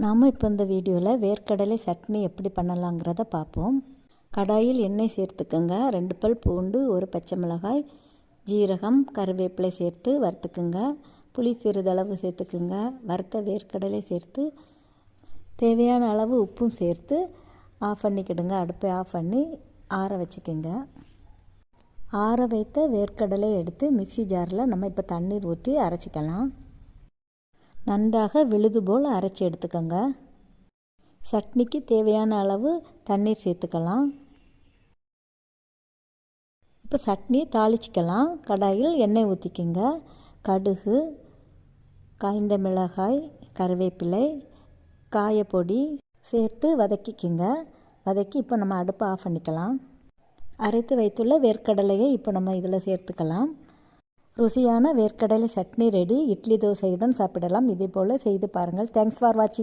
நாம் இப்போ இந்த வீடியோவில் வேர்க்கடலை சட்னி எப்படி பண்ணலாங்கிறத பார்ப்போம். கடாயில் எண்ணெய் சேர்த்துக்குங்க. 2 பல் பூண்டு, 1 பச்சை மிளகாய், ஜீரகம், கருவேப்பிலை சேர்த்து வறுத்துக்குங்க. புளி சிறிதளவு சேர்த்துக்குங்க. வறுத்த வேர்க்கடலை சேர்த்து தேவையான அளவு உப்பும் சேர்த்து ஆஃப் பண்ணிக்கிடுங்க. அடுப்பை ஆஃப் பண்ணி ஆற வச்சுக்கோங்க. ஆற வைத்த வேர்க்கடலை எடுத்து மிக்சி ஜாரில் நம்ம இப்போ தண்ணீர் ஊற்றி அரைச்சிக்கலாம். நன்றாக விழுது போல் அரைச்சி எடுத்துக்கோங்க. சட்னிக்கு தேவையான அளவு தண்ணீர் சேர்த்துக்கலாம். இப்போ சட்னி தாளிச்சிக்கலாம். கடாயில் எண்ணெய் ஊற்றிக்கோங்க. கடுகு, காய்ந்த மிளகாய், கருவேப்பிலை, காயப்பொடி சேர்த்து வதக்கிக்கோங்க. வதக்கி இப்போ நம்ம அடுப்பை ஆஃப் பண்ணிக்கலாம். அரைத்து வைத்துள்ள வேர்க்கடலையை இப்போ நம்ம இதில் சேர்த்துக்கலாம். ருசியான வேர்க்கடலை சட்னி ரெடி. இட்லி தோசையுடன் சாப்பிடலாம். இதே போல் செய்து பாருங்கள். தேங்க்ஸ் ஃபார் வாட்சிங்.